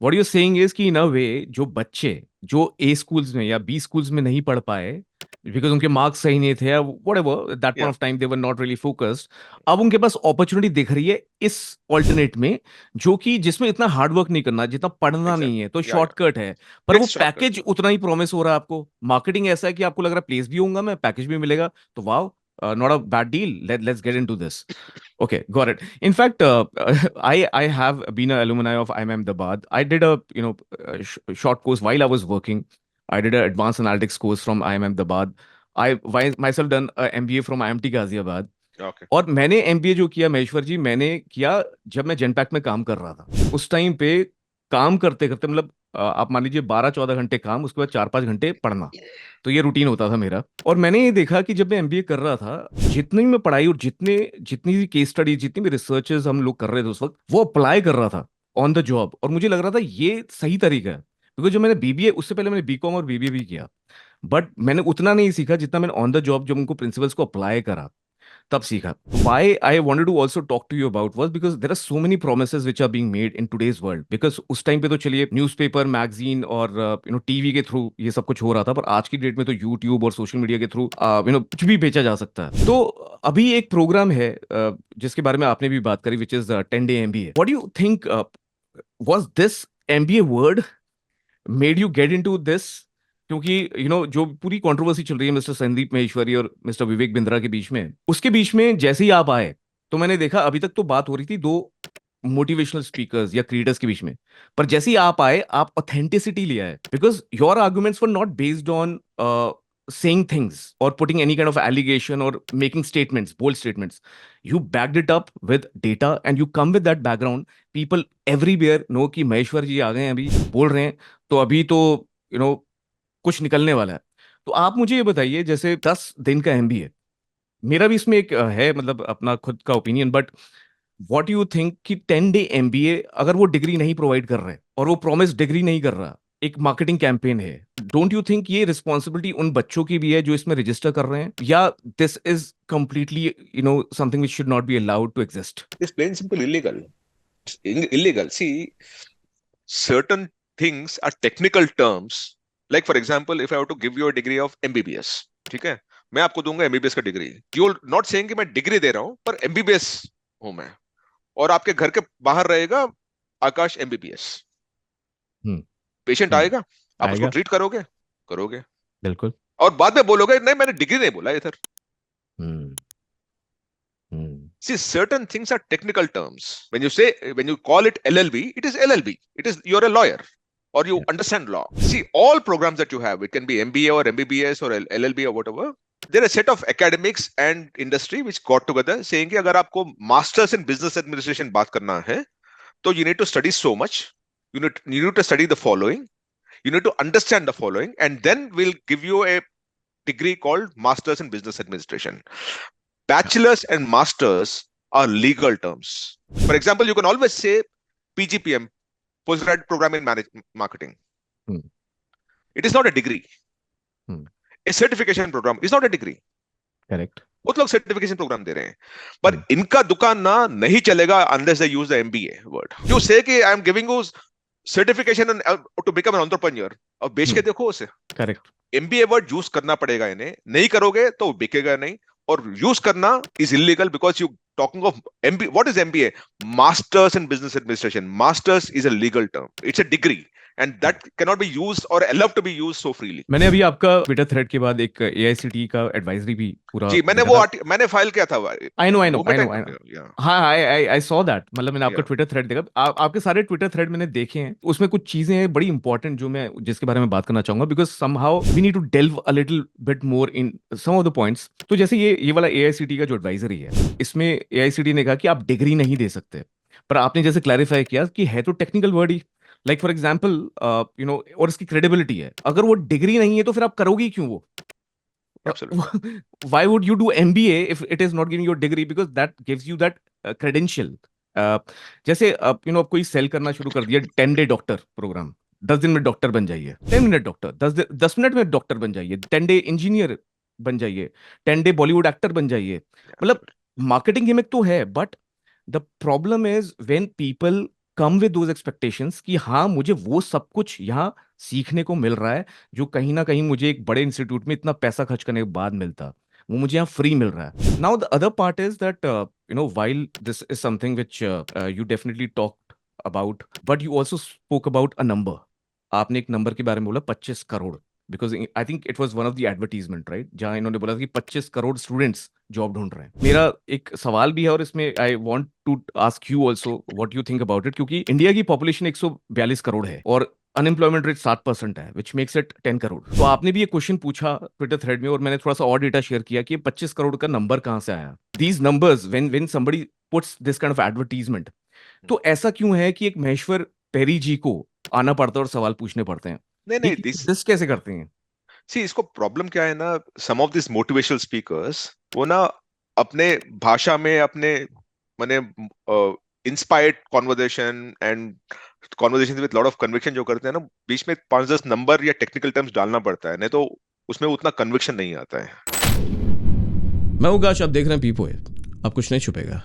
What you saying is कि इन अ वे जो बच्चे जो ए स्कूल्स में या बी स्कूल्स में नहीं पढ़ पाए बिकॉज उनके मार्क्स सही नहीं थे या व्हाटएवर दैट पॉइंट या of time they were not really focused, अब उनके पास अपॉर्चुनिटी दिख रही है इस ऑल्टरनेट में, जो कि जिसमें इतना हार्ड वर्क नहीं करना, जितना पढ़ना नहीं है, तो एग्जैक्टली या शॉर्टकट है। पर वो इट्स शॉर्टकट। पैकेज उतना ही प्रॉमिस हो रहा है आपको, मार्केटिंग ऐसा है कि आपको लग रहा है प्लेस भी होऊंगा मैं, पैकेज भी मिलेगा, तो wow, not a bad deal, let's get into this. Okay, got it. In fact, I have been an alumni of IIM Ahmedabad. I did a short course while I was working. I did an advanced analytics course from IIM Ahmedabad. Myself done a MBA from IMT Ghaziabad. Okay. और मैंने MBA जो किया महेश्वर जी, मैंने किया जब मैं जनपैक में काम कर रहा था। उस टाइम पे काम करते करते मतलब आप मान लीजिए 12-14 घंटे काम, उसके बाद 4-5 घंटे पढ़ना, तो ये रूटीन होता था मेरा। और मैंने ये देखा कि जब मैं एमबीए कर रहा था, जितनी भी मैं पढ़ाई और जितनी भी केस स्टडी, जितनी भी रिसर्चेस हम लोग कर रहे थे उस वक्त, वो अप्लाई कर रहा था ऑन द जॉब, और मुझे लग रहा था ये सही तरीका है। क्योंकि जो मैंने बीबीए, उससे पहले मैंने बीकॉम और बीबीए भी किया, बट मैंने उतना नहीं सीखा जितना मैंने ऑन द जॉब जब उनको प्रिंसिपल्स को अप्लाई करा तब सीखा। Why I wanted to also talk to you about was because there are so many promises which are being made in today's world. Because उस टाइम पे तो चलिए न्यूज़पेपर, मैगजीन और टीवी के थ्रू ये सब कुछ हो रहा था, पर आज की डेट में तो यूट्यूब और सोशल मीडिया के थ्रू कुछ भी बेचा जा सकता है। तो अभी एक प्रोग्राम है जिसके बारे में आपने भी बात करी, which is 10 day MBA. What do you think, was this MBA word made you get into this? क्योंकि जो पूरी कंट्रोवर्सी चल रही है मिस्टर संदीप महेश्वरी और मिस्टर विवेक बिंद्रा के बीच में, उसके बीच में जैसे ही आप आए, तो मैंने देखा अभी तक तो बात हो रही थी दो मोटिवेशनल स्पीकर्स या क्रिएटर्स के बीच में, पर जैसे ही आप आए, आप ऑथेंटिसिटी ले आए, because your arguments were not based on saying things or putting any kind of allegation or making statements, bold statements. You backed it up with data and you come with that background. People everywhere know कि महेश्वर जी आ गए हैं, अभी बोल रहे हैं, तो अभी तो यू नो कुछ निकलने वाला है। तो आप मुझे ये बताइए, जैसे 10 दिन का एमबीए, मेरा भी इसमें एक है मतलब अपना खुद का opinion, but what you think कि 10 डे एमबीए अगर वो डिग्री नहीं प्रोवाइड कर रहे और वो प्रॉमिस डिग्री नहीं कर रहा, एक मार्केटिंग कैंपेन है, डोंट यू थिंक ये रिस्पॉन्सिबिलिटी उन बच्चों की भी है जो इसमें रजिस्टर कर रहे हैं, या this is completely something which should not be allowed to exist? It's plain simple illegal. It's illegal. See, certain things are technical terms. Like for example, if I have to give you a degree of MBBS, ठीक है, मैं आपको दूंगा MBBS का degree. You not saying कि मैं degree दे रहा हूं पर एमबीबीएस हूं मैं, और आपके घर के बाहर रहेगा आकाश एमबीबीएस। हम्म। पेशेंट हम्म। आएगा, आप उसको आएगा। ट्रीट करोगे, करोगे, बिल्कुल। और बाद में बोलोगे नहीं मैंने डिग्री नहीं बोला इधर। हम्म। हम्म। See, certain things are technical terms. When you call it LLB, it is LLB. It is, you're a lawyer or you Yeah. understand law. See, all programs that you have, it can be MBA or MBBS or LLB or whatever. There are a set of academics and industry which got together saying कि अगर आपको masters in business administration बात करना है, तो you need to study so much. You need to study the following. You need to understand the following, and then we'll give you a degree called masters in business administration. Bachelors and masters are legal terms. For example, you can always say PGPM, postgrad program in marketing. Hmm. It is not a degree. Hmm. A certification program is not a degree. Correct. बहुत लोग certification program दे रहे हैं, पर हम्म। इनका दुकान ना नहीं चलेगा unless they use the MBA word. You say कि I am giving you certification to become an entrepreneur, और बेच के देखो उसे। करेक्ट। MBA वर्ड यूज करना पड़ेगा इन्हें, नहीं करोगे तो बिकेगा नहीं। और यूज करना is illegal because you talking of MBA. What is MBA? Masters in business administration. Masters is a legal term, it's a degree, and that can not be used or allowed to be used so freely. मैंने अभी आपका Twitter thread के बाद एक AICT का advisory भी पूरा जी, मैंने देखा वो था। मैंने फाइल किया था आई नो, आई नो, वो आई मैं नो, आई नो। या हाँ, आई सॉ दैट, मतलब मैंने आपका या ट्विटर थ्रेड देखा, आपके सारे ट्विटर थ्रेड मैंने देखे हैं, उसमें कुछ चीजें हैं बड़ी इंपॉर्टेंट जो मैं जिसके बारे में बात करना चाहूंगा, because somehow we need to delve a little bit more in some of the points. तो जैसे ये वाला एआईसीटी का जो एडवाइजरी है, इसमें एआईसीटी ने कहा कि आप डिग्री नहीं दे सकते, पर आपने जैसे क्लैरिफाई किया कि है तो technical word he, like for example और इसकी क्रेडिबिलिटी है, अगर वो डिग्री नहीं है तो फिर आप करोगे ही क्यों वो? Absolutely. Why would you do MBA if it is not giving you a degree? Because that gives you that credential. Uh, जैसे अब कोई सेल करना शुरू कर दिया 10 डे डॉक्टर प्रोग्राम, 10 दिन में डॉक्टर बन जाइए, 10 मिनट डॉक्टर, 10 मिनट में डॉक्टर बन जाइए, 10 डे इंजीनियर बन जाइए, 10 डे बॉलीवुड एक्टर बन जाइए। मतलब एब्सोल्युटली। मार्केटिंग गिमिक तो है, but the problem is when people come with those expectations कि हाँ मुझे वो सब कुछ यहाँ सीखने को मिल रहा है जो कहीं ना कहीं मुझे एक बड़े इंस्टीट्यूट में इतना पैसा खर्च करने के बाद मिलता, वो मुझे यहाँ फ्री मिल रहा है. Now the other part is that while this is something which you definitely talked about, but you also spoke about a number. आपने एक नंबर के बारे में बोला 25 crore, because I think it was one of the advertisement, right, जहां इन्होंने बोला था कि 25 करोड़ स्टूडेंट्स जॉब ढूंढ रहे हैं. मेरा एक सवाल भी है और इसमें I want to ask you also what you think about it, क्योंकि इंडिया की पॉपुलेशन 142 करोड़ है और अनएम्प्लॉयमेंट रेट 7% है, विच मेक्स इट 10 करोड़. तो आपने भी ये क्वेश्चन पूछा ट्विटर थ्रेड में और मैंने थोड़ा सा और डेटा शेयर किया कि 25 करोड़ का नंबर कहां से आया. These numbers when somebody puts this kind of advertisement, तो ऐसा क्यों है कि एक महेश्वर पेरी जी को आना पड़ता है और सवाल पूछने पड़ते हैं? नहीं ये नहीं, दिस दिस कैसे करते हैं? सी इसको प्रॉब्लम क्या है ना, सम ऑफ दिस मोटिवेशनल स्पीकर्स वो ना अपने भाषा में अपने माने inspired conversation and conversation with lot of conviction जो करते हैं ना, बीच में 5-10 नंबर या टेक्निकल टर्म्स डालना पड़ता है, नहीं तो उसमें उतना कन्विक्शन नहीं आता है. मैं उगाश, आप देख रहे हैं पीपो है, अब कुछ नहीं छुपेगा.